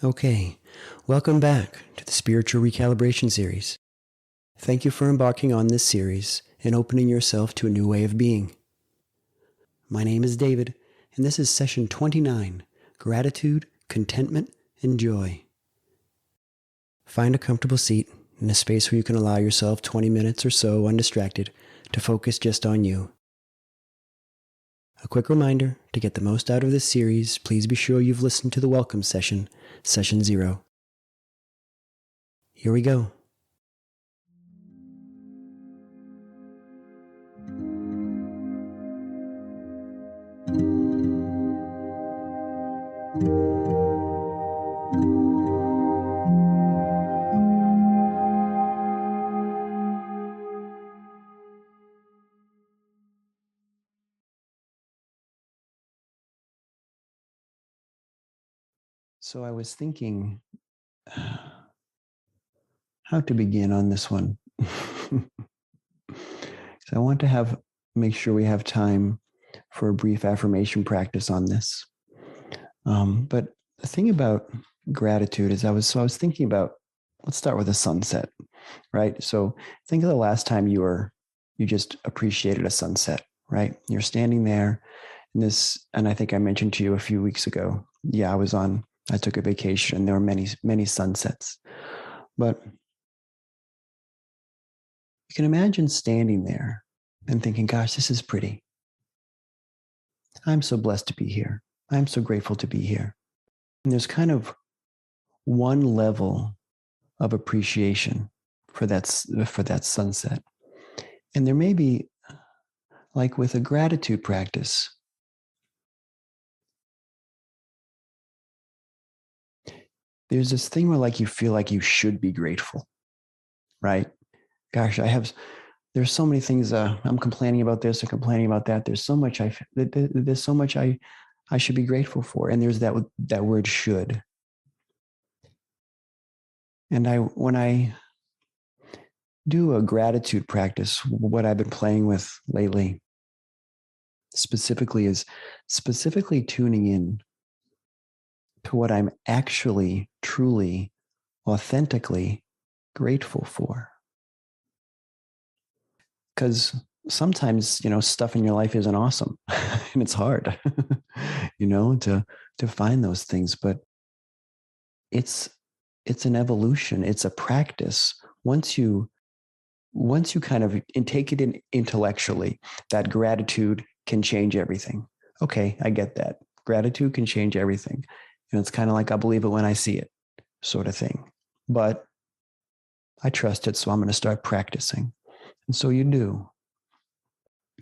Okay, welcome back to the Spiritual Recalibration Series. Thank you for embarking on this series and opening yourself to a new way of being. My name is David, and this is session 29, Gratitude, Contentment, and Joy. Find a comfortable seat in a space where you can allow yourself 20 minutes or so undistracted to focus just on you. A quick reminder, to get the most out of this series, please be sure you've listened to the welcome session, Session 0. Here we go. So I was thinking how to begin on this one. So I want to make sure we have time for a brief affirmation practice on this. But the thing about gratitude is I was thinking about, let's start with a sunset, right? So think of the last time you just appreciated a sunset, right? You're standing there and I think I mentioned to you a few weeks ago, I took a vacation and there were many, many sunsets, but you can imagine standing there and thinking, gosh, this is pretty. I'm so blessed to be here. I'm so grateful to be here. And there's kind of one level of appreciation for that sunset. And there may be, like with a gratitude practice, there's this thing where like you feel like you should be grateful, right? Gosh, there's so many things I'm complaining about this and complaining about that. There's so much I should be grateful for. And there's that word should. And when I do a gratitude practice, what I've been playing with lately specifically is tuning in to what I'm actually, truly, authentically grateful for. Because sometimes, stuff in your life isn't awesome and it's hard, to find those things, but it's an evolution. It's a practice. Once you kind of take it in intellectually, that gratitude can change everything. Okay, I get that. Gratitude can change everything. And it's kind of like, I believe it when I see it, sort of thing. But I trust it, so I'm going to start practicing. And so you do.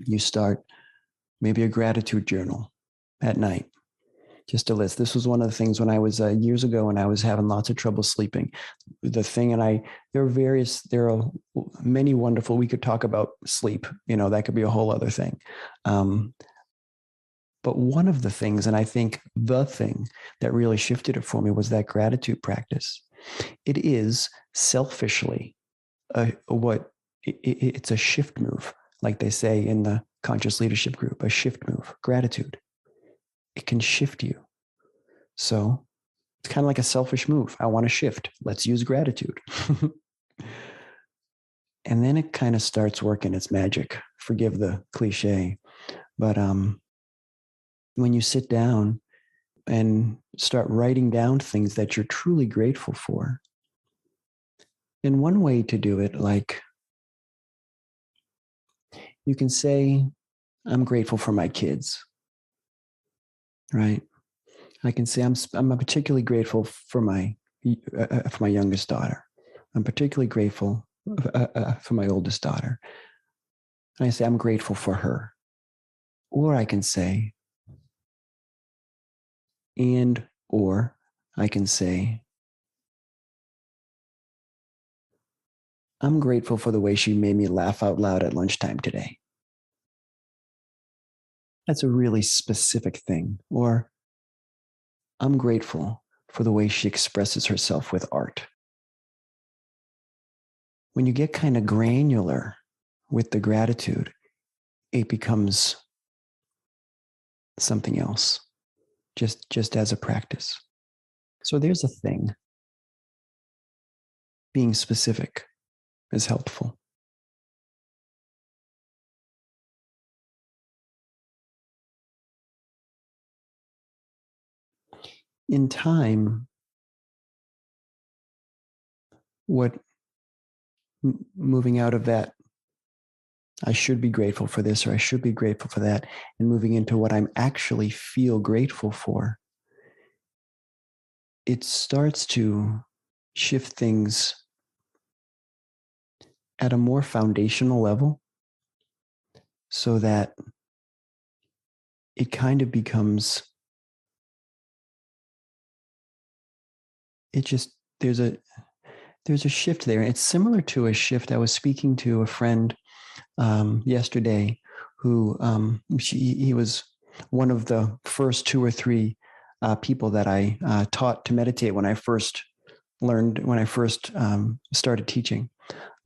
You start maybe a gratitude journal at night, just a list. This was one of the things when I was years ago when I was having lots of trouble sleeping. There are many wonderful, we could talk about sleep, that could be a whole other thing. But one of the things, and I think the thing that really shifted it for me, was that gratitude practice. It is selfishly it's a shift move, like they say in the conscious leadership group, a shift move, gratitude. It can shift you. So it's kind of like a selfish move. I want to shift. Let's use gratitude. And then it kind of starts working its magic. Forgive the cliche. But when you sit down and start writing down things that you're truly grateful for, and one way to do it, like you can say, I'm grateful for my kids, right? I can say I'm particularly grateful for my youngest daughter. I'm particularly grateful for my oldest daughter. And I say I'm grateful for her. Or I can say, or I can say, I'm grateful for the way she made me laugh out loud at lunchtime today. That's a really specific thing. Or I'm grateful for the way she expresses herself with art. When you get kind of granular with the gratitude, it becomes something else, just as a practice. So there's a thing. Being specific is helpful. In time, what moving out of that, I should be grateful for this or I should be grateful for that, and moving into what I'm actually feel grateful for, it starts to shift things at a more foundational level so that it kind of becomes, it just, there's a shift there. It's similar to a shift. I was speaking to a friend yesterday who he was one of the first two or three people that I taught to meditate when I first started teaching.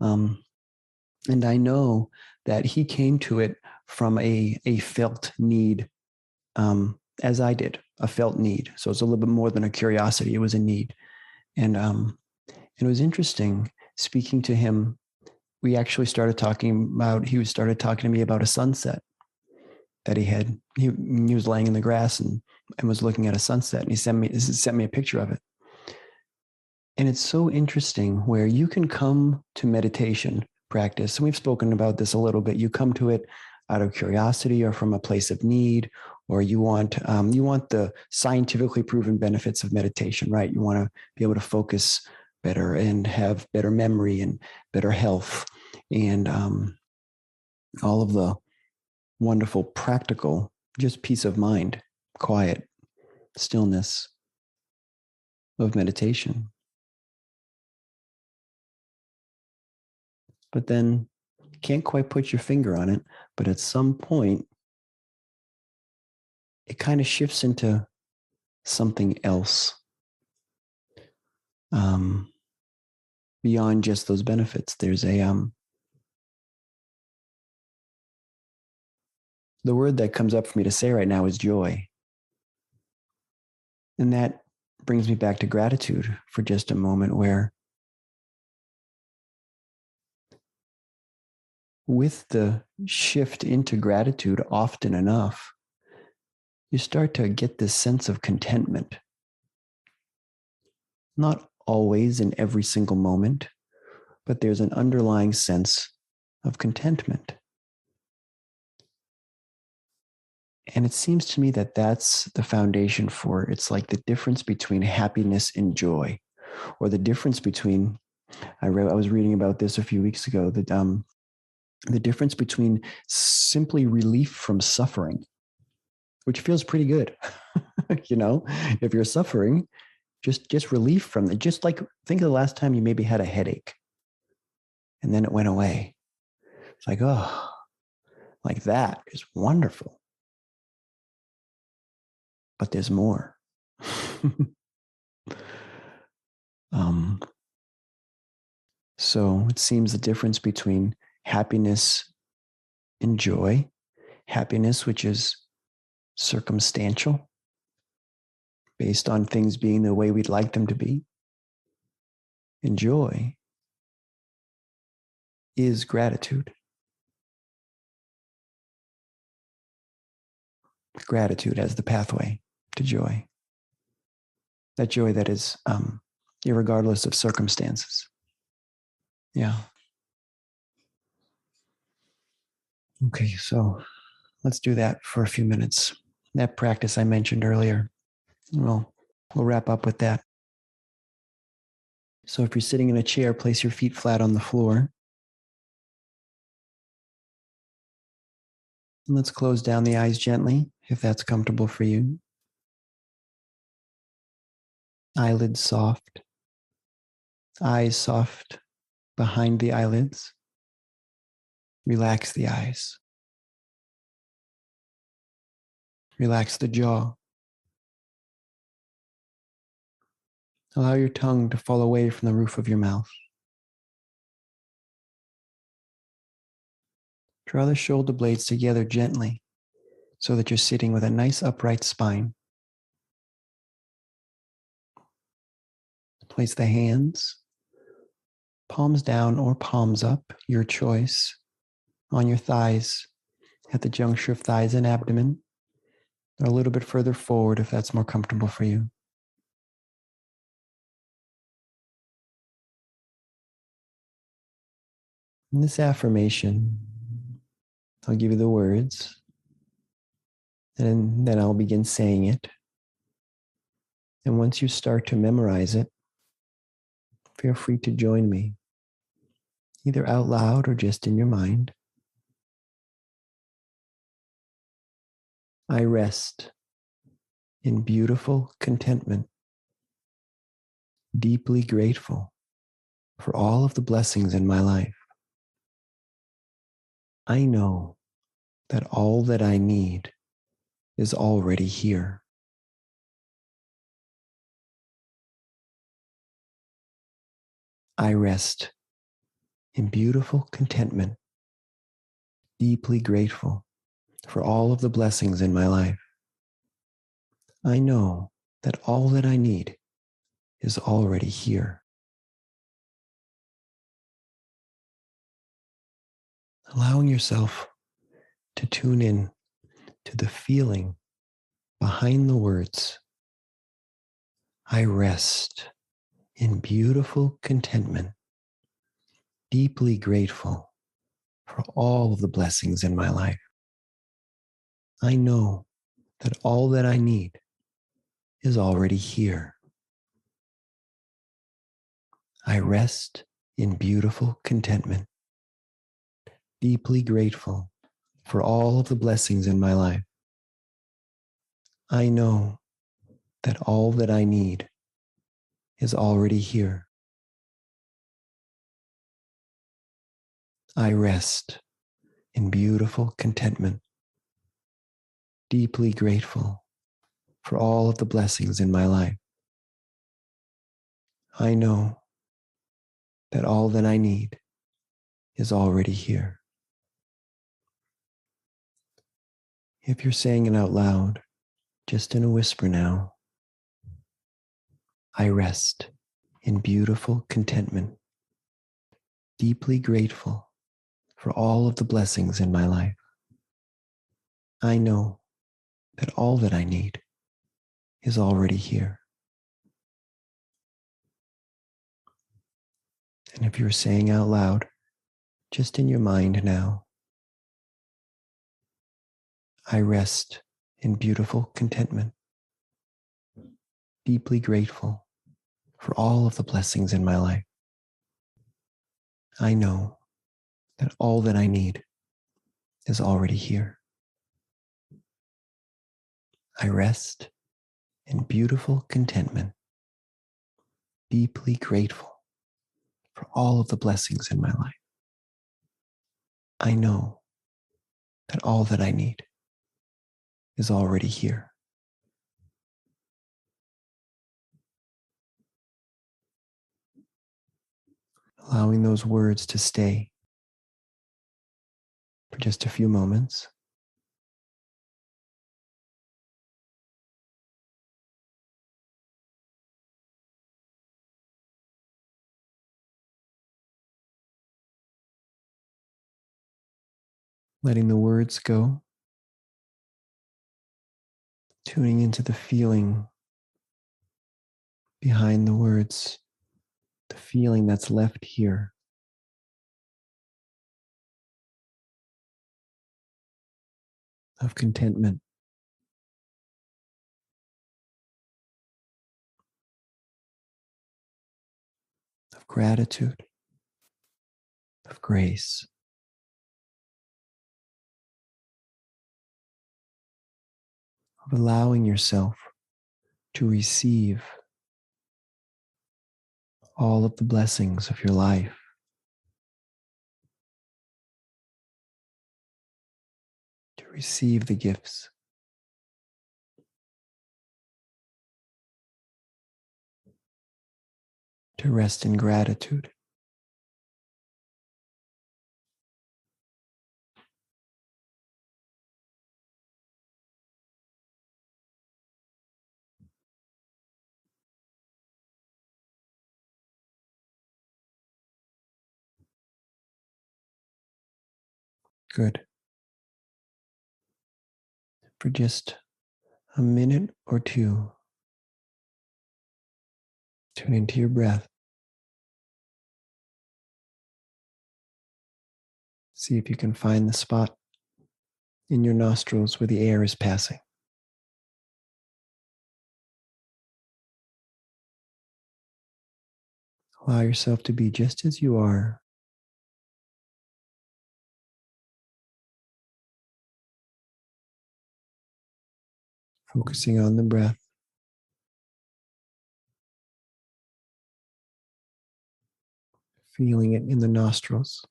And I know that he came to it from a felt need, as I did, a felt need. So it's a little bit more than a curiosity. It was a need. And it was interesting speaking to him. We actually started talking about, he started talking to me about a sunset that he had. He was laying in the grass and was looking at a sunset, and he sent me a picture of it. And it's so interesting where you can come to meditation practice. And we've spoken about this a little bit. You come to it out of curiosity or from a place of need, or you want the scientifically proven benefits of meditation, right? You want to be able to focus better and have better memory and better health, and all of the wonderful practical, just peace of mind, quiet, stillness of meditation. But then can't quite put your finger on it, but at some point it kind of shifts into something else, beyond just those benefits. There's the word that comes up for me to say right now is joy. And that brings me back to gratitude for just a moment, where with the shift into gratitude often enough, you start to get this sense of contentment. Not always in every single moment, but there's an underlying sense of contentment. And it seems to me that that's the foundation for, it's like the difference between happiness and joy, or the difference between, I was reading about this a few weeks ago, that the difference between simply relief from suffering, which feels pretty good. If you're suffering, just relief from it. Just like, think of the last time you maybe had a headache and then it went away. It's like, oh, like that is wonderful. But there's more. So it seems the difference between happiness and joy, happiness, which is circumstantial, based on things being the way we'd like them to be, and joy is gratitude. Gratitude as the pathway to joy. That joy that is irregardless of circumstances. Yeah. Okay, so let's do that for a few minutes. That practice I mentioned earlier, we'll wrap up with that. So if you're sitting in a chair, place your feet flat on the floor. And let's close down the eyes gently, if that's comfortable for you. Eyelids soft. Eyes soft behind the eyelids. Relax the eyes. Relax the jaw. Allow your tongue to fall away from the roof of your mouth. Draw the shoulder blades together gently so that you're sitting with a nice upright spine. Place the hands, palms down or palms up, your choice, on your thighs, at the juncture of thighs and abdomen, or a little bit further forward if that's more comfortable for you. In this affirmation, I'll give you the words, and then I'll begin saying it. And once you start to memorize it, feel free to join me, either out loud or just in your mind. I rest in beautiful contentment, deeply grateful for all of the blessings in my life. I know that all that I need is already here. I rest in beautiful contentment, deeply grateful for all of the blessings in my life. I know that all that I need is already here. Allowing yourself to tune in to the feeling behind the words. I rest in beautiful contentment, deeply grateful for all of the blessings in my life. I know that all that I need is already here. I rest in beautiful contentment, deeply grateful for all of the blessings in my life. I know that all that I need is already here. I rest in beautiful contentment, deeply grateful for all of the blessings in my life. I know that all that I need is already here. If you're saying it out loud, just in a whisper now, I rest in beautiful contentment, deeply grateful for all of the blessings in my life. I know that all that I need is already here. And if you're saying out loud, just in your mind now, I rest in beautiful contentment, deeply grateful for all of the blessings in my life. I know that all that I need is already here. I rest in beautiful contentment, deeply grateful for all of the blessings in my life. I know that all that I need is already here. Allowing those words to stay for just a few moments. Letting the words go, tuning into the feeling behind the words, the feeling that's left here. Of contentment, of gratitude, of grace. Of allowing yourself to receive all of the blessings of your life. To receive the gifts. To rest in gratitude. Good. For just a minute or two, tune into your breath. See if you can find the spot in your nostrils where the air is passing. Allow yourself to be just as you are. Focusing on the breath. Feeling it in the nostrils.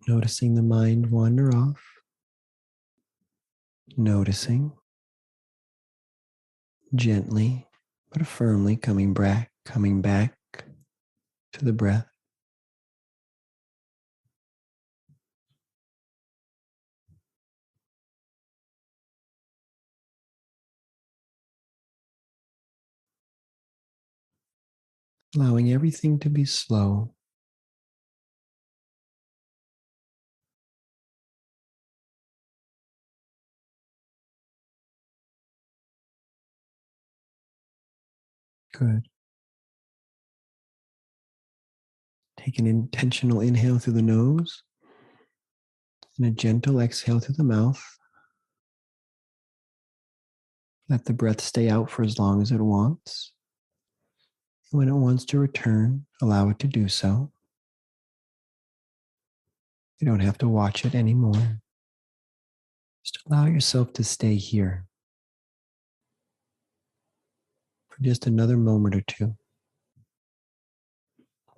Noticing the mind wander off. Noticing gently but firmly coming back to the breath. Allowing everything to be slow. Good. Take an intentional inhale through the nose and a gentle exhale through the mouth. Let the breath stay out for as long as it wants. And when it wants to return, allow it to do so. You don't have to watch it anymore. Just allow yourself to stay here for just another moment or two.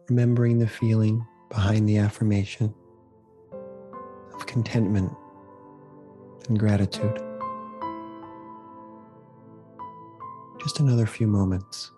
Remembering the feeling behind the affirmation of contentment and gratitude. Just another few moments.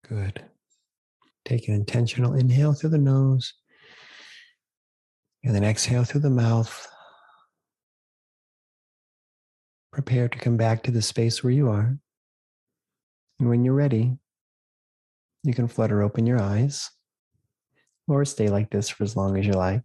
Good. Take an intentional inhale through the nose and then exhale through the mouth. Prepare to come back to the space where you are. And when you're ready, you can flutter open your eyes or stay like this for as long as you like.